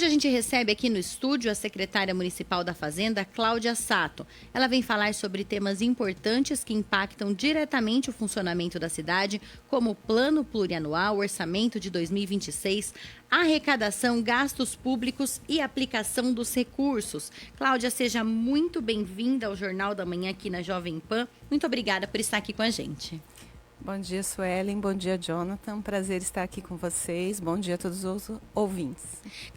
Hoje a gente recebe aqui no estúdio a secretária municipal da Fazenda, Cláudia Sato. Ela vem falar sobre temas importantes que impactam diretamente o funcionamento da cidade, como o plano plurianual, orçamento de 2026, arrecadação, gastos públicos e aplicação dos recursos. Cláudia, seja muito bem-vinda ao Jornal da Manhã aqui na Jovem Pan. Muito obrigada por estar aqui com a gente. Bom dia, Suelen. Bom dia, Jonathan. Prazer estar aqui com vocês. Bom dia a todos os ouvintes.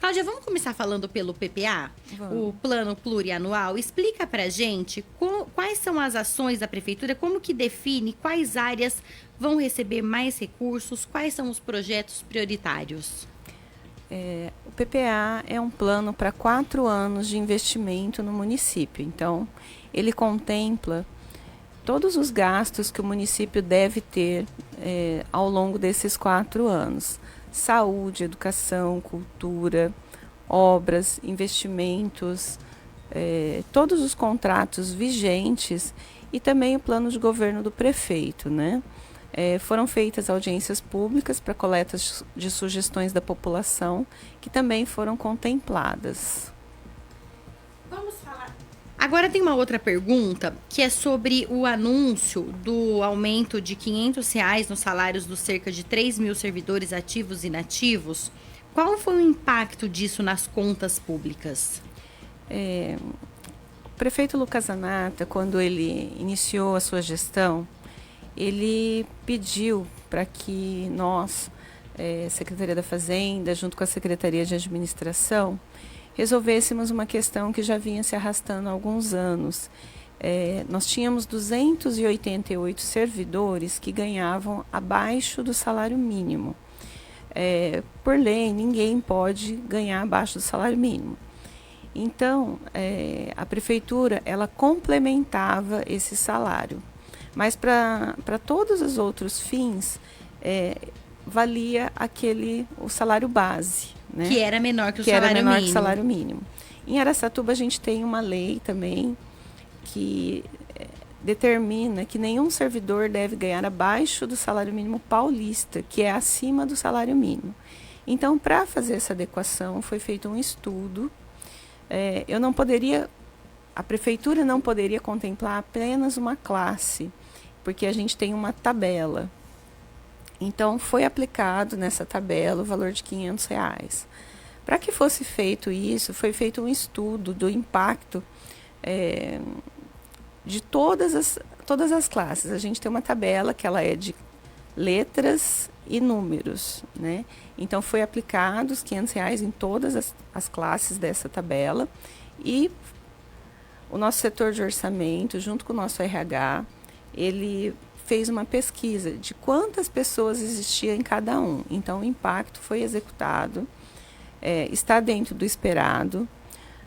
Cláudia, vamos começar falando pelo PPA, Vamos. o Plano Plurianual. Explica pra gente quais são as ações da Prefeitura, como que define quais áreas vão receber mais recursos, quais são os projetos prioritários. O PPA é um plano para 4 anos de investimento no município. Então, ele contempla todos os gastos que o município deve ter ao longo desses 4 anos. Saúde, educação, cultura, obras, investimentos, todos os contratos vigentes e também o plano de governo do prefeito, né? Foram feitas audiências públicas para coletas de sugestões da população, que também foram contempladas. Vamos falar. Agora tem uma outra pergunta, que é sobre o anúncio do aumento de R$ 500 nos salários dos cerca de 3 mil servidores ativos e inativos. Qual foi o impacto disso nas contas públicas? O prefeito Lucas Zanata, quando ele iniciou a sua gestão, ele pediu para que nós, Secretaria da Fazenda, junto com a Secretaria de Administração, resolvêssemos uma questão que já vinha se arrastando há alguns anos. Nós tínhamos 288 servidores que ganhavam abaixo do salário mínimo. Por lei, ninguém pode ganhar abaixo do salário mínimo. Então, a prefeitura ela complementava esse salário. Mas para todos os outros fins, valia o salário base. Né? Que era menor que o que salário era menor mínimo. Que o salário mínimo. Em Araçatuba, a gente tem uma lei também que determina que nenhum servidor deve ganhar abaixo do salário mínimo paulista, que é acima do salário mínimo. Então, para fazer essa adequação, foi feito um estudo. A prefeitura não poderia contemplar apenas uma classe, porque a gente tem uma tabela. Então, foi aplicado nessa tabela o valor de R$ 500. Para que fosse feito isso, foi feito um estudo do impacto de todas as classes. A gente tem uma tabela que ela é de letras e números, né? Então, foi aplicado os R$ 500 em todas as classes dessa tabela e o nosso setor de orçamento, junto com o nosso RH, ele fez uma pesquisa de quantas pessoas existiam em cada um. Então, o impacto foi executado, está dentro do esperado.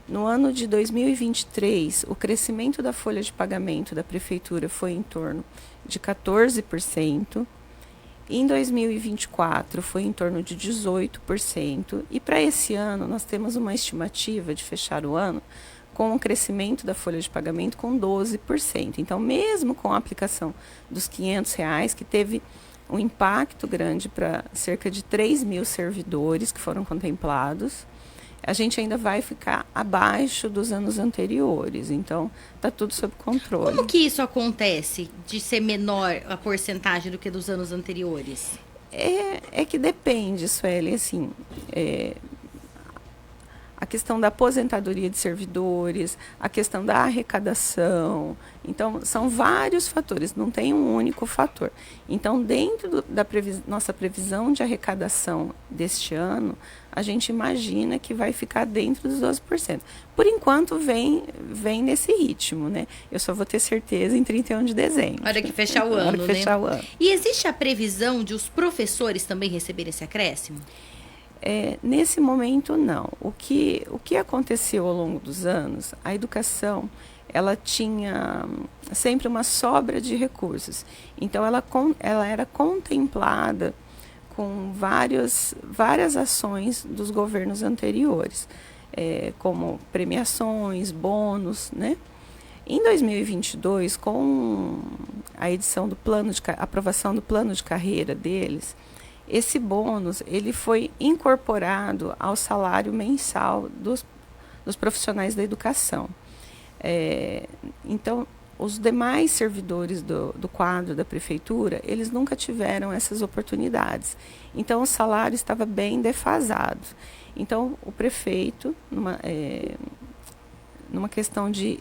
No ano de 2023, o crescimento da folha de pagamento da prefeitura foi em torno de 14%. Em 2024, foi em torno de 18%. E para esse ano, nós temos uma estimativa de fechar o ano com um crescimento da folha de pagamento com 12%. Então, mesmo com a aplicação dos R$ 500, que teve um impacto grande para cerca de 3 mil servidores que foram contemplados, a gente ainda vai ficar abaixo dos anos anteriores. Então, está tudo sob controle. Como que isso acontece, de ser menor a porcentagem do que dos anos anteriores? É que depende, Sueli, assim... a questão da aposentadoria de servidores, a questão da arrecadação. Então, são vários fatores, não tem um único fator. Então, dentro da nossa previsão de arrecadação deste ano, a gente imagina que vai ficar dentro dos 12%. Por enquanto, vem nesse ritmo, né? Eu só vou ter certeza em 31 de dezembro. Hora que fechar o ano, Hora que fechar o ano. E existe a previsão de os professores também receberem esse acréscimo? Nesse momento, não. O que aconteceu ao longo dos anos, a educação, ela tinha sempre uma sobra de recursos. Então, ela era contemplada com várias ações dos governos anteriores, como premiações, bônus, né? Em 2022, com a edição do aprovação do plano de carreira deles, esse bônus ele foi incorporado ao salário mensal dos profissionais da educação. Então, os demais servidores do quadro da prefeitura, eles nunca tiveram essas oportunidades. Então, o salário estava bem defasado. Então, o prefeito, numa questão de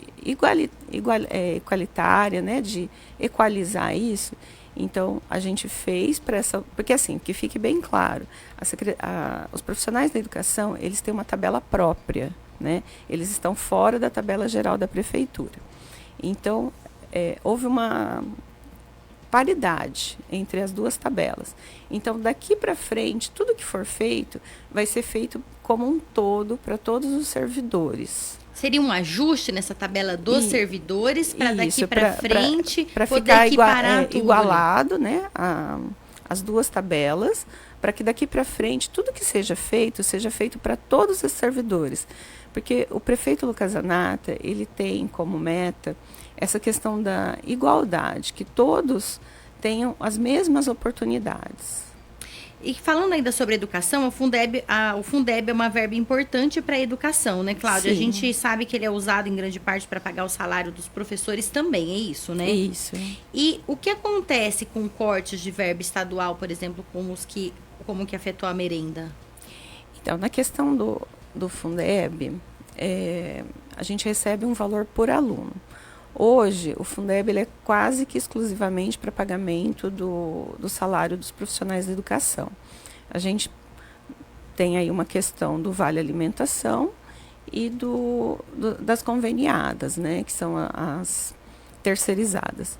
igualitária, né, de equalizar isso, então a gente fez para essa, porque assim, que fique bem claro, os profissionais da educação, eles têm uma tabela própria, né? Eles estão fora da tabela geral da prefeitura. Então, houve uma paridade entre as duas tabelas. Então, daqui para frente, tudo que for feito vai ser feito como um todo para todos os servidores. Seria um ajuste nessa tabela dos servidores para daqui para frente para poder ficar igualado, né, as duas tabelas, para que daqui para frente tudo que seja feito para todos os servidores. Porque o prefeito Lucas Zanata, ele tem como meta essa questão da igualdade, que todos tenham as mesmas oportunidades. E falando ainda sobre educação, o Fundeb é uma verba importante para a educação, né, Cláudia? Sim. A gente sabe que ele é usado em grande parte para pagar o salário dos professores também, é isso, né? Isso. E o que acontece com cortes de verba estadual, por exemplo, como que afetou a merenda? Então, na questão do Fundeb, a gente recebe um valor por aluno. Hoje, o Fundeb ele é quase que exclusivamente para pagamento do salário dos profissionais da educação. A gente tem aí uma questão do vale alimentação e das conveniadas, né, que são as terceirizadas.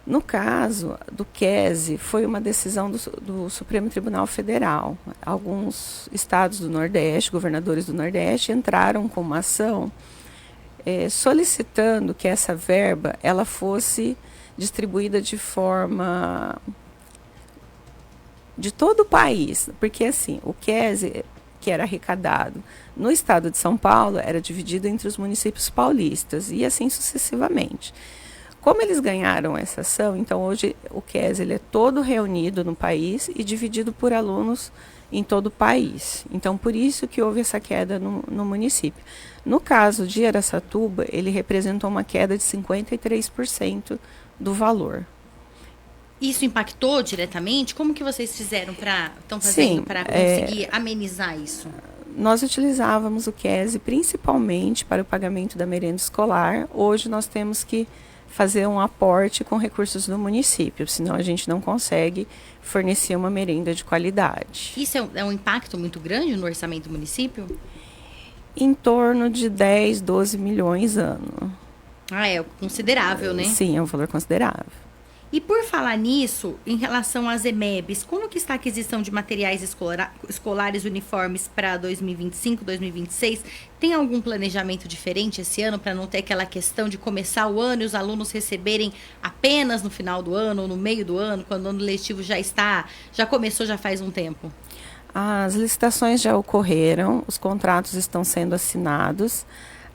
No caso do QESE, foi uma decisão do Supremo Tribunal Federal. Alguns estados do Nordeste, governadores do Nordeste, entraram com uma ação solicitando que essa verba ela fosse distribuída de forma de todo o país, porque assim, o QESE, que era arrecadado no estado de São Paulo, era dividido entre os municípios paulistas e assim sucessivamente. Como eles ganharam essa ação, então hoje o QESE ele é todo reunido no país e dividido por alunos em todo o país. Então, por isso que houve essa queda no município. No caso de Araçatuba, ele representou uma queda de 53% do valor. Isso impactou diretamente? Como que vocês estão fazendo para conseguir amenizar isso? Nós utilizávamos o QESE principalmente para o pagamento da merenda escolar. Hoje nós temos que fazer um aporte com recursos do município, senão a gente não consegue fornecer uma merenda de qualidade. Isso é um impacto muito grande no orçamento do município? Em torno de 10, 12 milhões ano. É considerável, né? Sim, é um valor considerável. E por falar nisso, em relação às EMEBs, como que está a aquisição de materiais escolares uniformes para 2025, 2026? Tem algum planejamento diferente esse ano para não ter aquela questão de começar o ano e os alunos receberem apenas no final do ano ou no meio do ano, quando o ano letivo já começou já faz um tempo? As licitações já ocorreram, os contratos estão sendo assinados.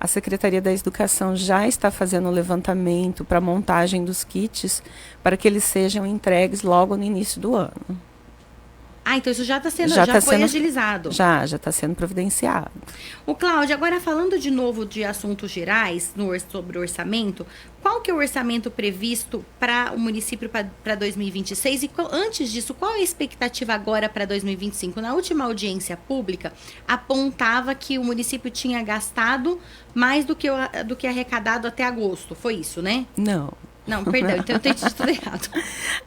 A Secretaria da Educação já está fazendo o levantamento para a montagem dos kits para que eles sejam entregues logo no início do ano. Então isso já foi agilizado. Já está sendo providenciado. Cláudia, agora falando de novo de assuntos gerais sobre o orçamento, qual que é o orçamento previsto para o município para 2026? E antes disso, qual é a expectativa agora para 2025? Na última audiência pública, apontava que o município tinha gastado mais do que arrecadado até agosto. Foi isso, né? Não, perdão, então eu entendi tudo errado.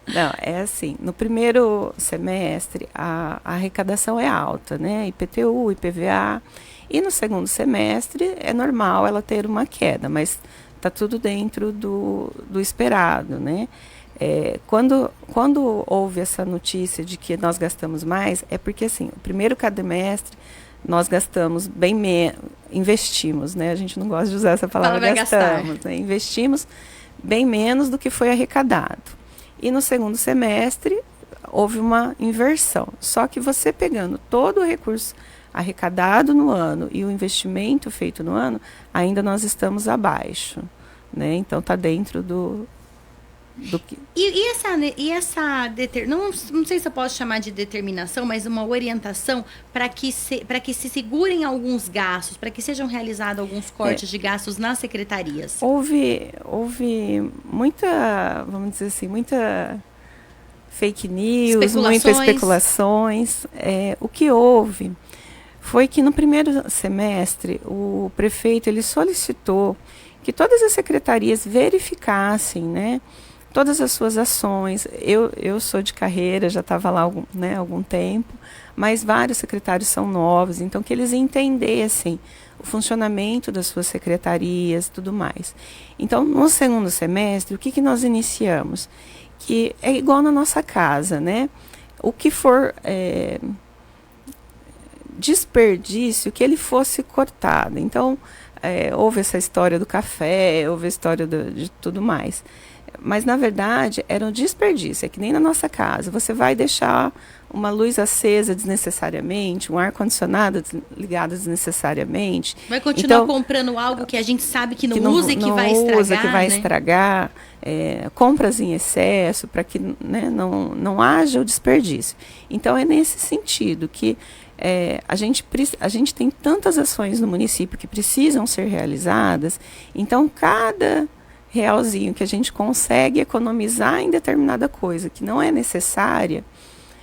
Não, é assim, no primeiro semestre a arrecadação é alta, né? IPTU, IPVA, e no segundo semestre é normal ela ter uma queda, mas está tudo dentro do esperado, né? Quando houve essa notícia de que nós gastamos mais, é porque assim, o primeiro quadrimestre nós gastamos bem menos, investimos, né? A gente não gosta de usar essa palavra gastamos, né? Investimos bem menos do que foi arrecadado. E no segundo semestre, houve uma inversão. Só que você pegando todo o recurso arrecadado no ano e o investimento feito no ano, ainda nós estamos abaixo, né? Então, está dentro do que... Não sei se eu posso chamar de determinação, mas uma orientação para que se segurem alguns gastos, para que sejam realizados alguns cortes de gastos nas secretarias. Houve muita, vamos dizer assim, muita fake news, muitas especulações. O que houve foi que no primeiro semestre o prefeito ele solicitou que todas as secretarias verificassem, né, todas as suas ações. Eu sou de carreira, já estava lá algum tempo, mas vários secretários são novos, então que eles entendessem o funcionamento das suas secretarias e tudo mais. Então, no segundo semestre, o que nós iniciamos? Que é igual na nossa casa, né? O que for desperdício, que ele fosse cortado. Então, houve essa história do café, houve a história de tudo mais. Mas, na verdade, era um desperdício. É que nem na nossa casa. Você vai deixar uma luz acesa desnecessariamente, um ar-condicionado ligado desnecessariamente. Vai continuar comprando algo que a gente sabe que não usa e que vai estragar. Compras em excesso, para que, né, não haja o desperdício. Então, é nesse sentido que a gente tem tantas ações no município que precisam ser realizadas. Então, cada realzinho que a gente consegue economizar em determinada coisa que não é necessária,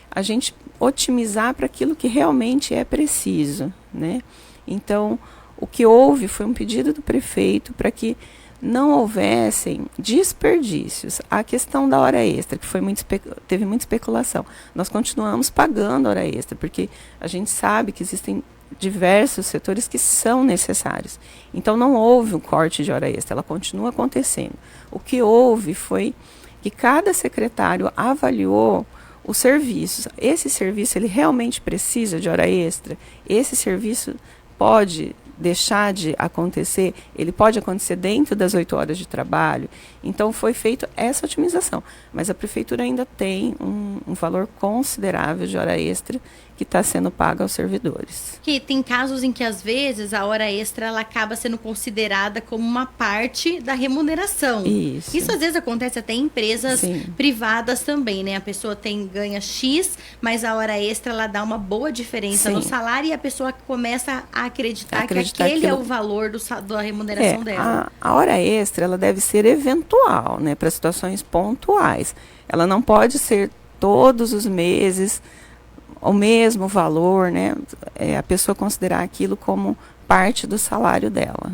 a gente otimizar para aquilo que realmente é preciso, né? Então, o que houve foi um pedido do prefeito para que não houvessem desperdícios. A questão da hora extra, que teve muita especulação. Nós continuamos pagando hora extra, porque a gente sabe que existem diversos setores que são necessários. Então, não houve um corte de hora extra, ela continua acontecendo. O que houve foi que cada secretário avaliou os serviços. Esse serviço, ele realmente precisa de hora extra? Esse serviço pode deixar de acontecer? Ele pode acontecer dentro das 8 horas de trabalho? Então, foi feita essa otimização. Mas a prefeitura ainda tem um valor considerável de hora extra que está sendo paga aos servidores. Que tem casos em que, às vezes, a hora extra ela acaba sendo considerada como uma parte da remuneração. Isso às vezes acontece até em empresas privadas também, né? A pessoa ganha X, mas a hora extra ela dá uma boa diferença no salário e a pessoa começa a acreditar que aquele é o valor da remuneração dela. A hora extra ela deve ser eventual, né? Para situações pontuais. Ela não pode ser todos os meses o mesmo valor, né? A pessoa considerar aquilo como parte do salário dela.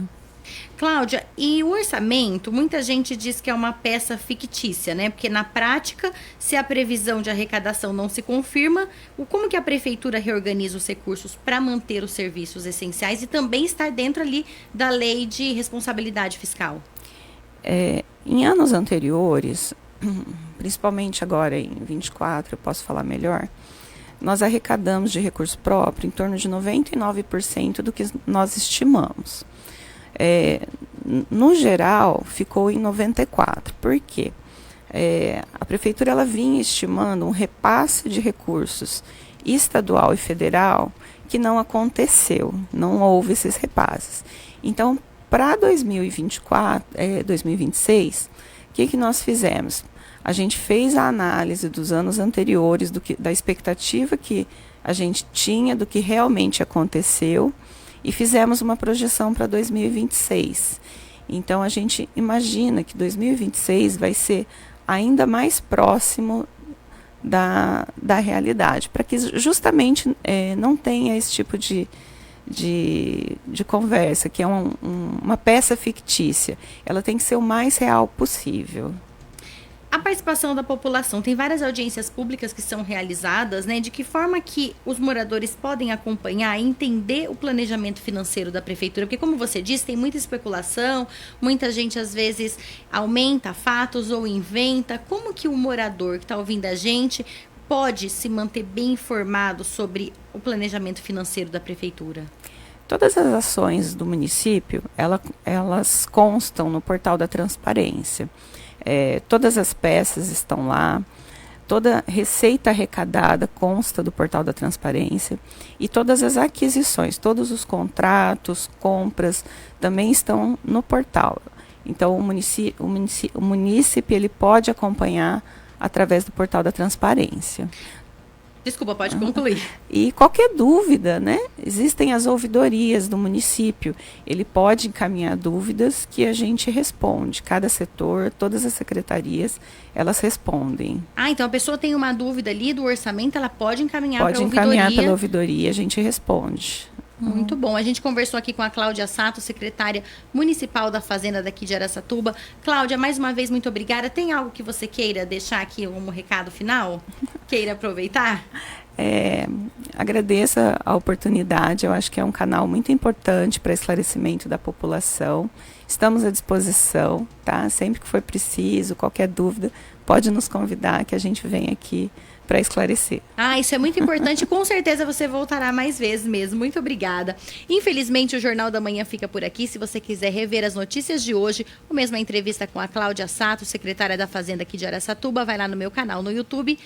Cláudia, e o orçamento, muita gente diz que é uma peça fictícia, né? Porque na prática, se a previsão de arrecadação não se confirma, como que a prefeitura reorganiza os recursos para manter os serviços essenciais e também estar dentro ali da lei de responsabilidade fiscal? Em anos anteriores, principalmente agora em 24, eu posso falar melhor, nós arrecadamos de recurso próprio em torno de 99% do que nós estimamos. No geral, ficou em 94%. Por quê? A prefeitura ela vinha estimando um repasse de recursos estadual e federal que não aconteceu, não houve esses repasses. Então, para 2026, o que nós fizemos? A gente fez a análise dos anos anteriores, da expectativa que a gente tinha, do que realmente aconteceu, e fizemos uma projeção para 2026. Então, a gente imagina que 2026 vai ser ainda mais próximo da realidade, para que justamente não tenha esse tipo de conversa, que é uma peça fictícia. Ela tem que ser o mais real possível. A participação da população, tem várias audiências públicas que são realizadas, né? De que forma que os moradores podem acompanhar e entender o planejamento financeiro da prefeitura? Porque, como você disse, tem muita especulação, muita gente às vezes aumenta fatos ou inventa. Como que o morador que está ouvindo a gente pode se manter bem informado sobre o planejamento financeiro da prefeitura? Todas as ações do município, elas constam no portal da transparência. Todas as peças estão lá, toda receita arrecadada consta do portal da transparência e todas as aquisições, todos os contratos, compras também estão no portal. Então, o munícipe ele pode acompanhar através do portal da transparência. Desculpa, pode concluir. E qualquer dúvida, né? Existem as ouvidorias do município. Ele pode encaminhar dúvidas que a gente responde. Cada setor, todas as secretarias, elas respondem. Então a pessoa tem uma dúvida ali do orçamento, ela pode encaminhar para a ouvidoria. Pode encaminhar pela ouvidoria, a gente responde. Muito bom. A gente conversou aqui com a Cláudia Sato, secretária municipal da Fazenda daqui de Araçatuba. Cláudia, mais uma vez, muito obrigada. Tem algo que você queira deixar aqui, um recado final? Queira aproveitar? Agradeço a oportunidade. Eu acho que é um canal muito importante para esclarecimento da população. Estamos à disposição, tá? Sempre que for preciso, qualquer dúvida, pode nos convidar que a gente vem aqui para esclarecer. Isso é muito importante. Com certeza você voltará mais vezes mesmo. Muito obrigada. Infelizmente, o Jornal da Manhã fica por aqui. Se você quiser rever as notícias de hoje, ou mesmo a entrevista com a Cláudia Sato, secretária da Fazenda aqui de Araçatuba, vai lá no meu canal no YouTube.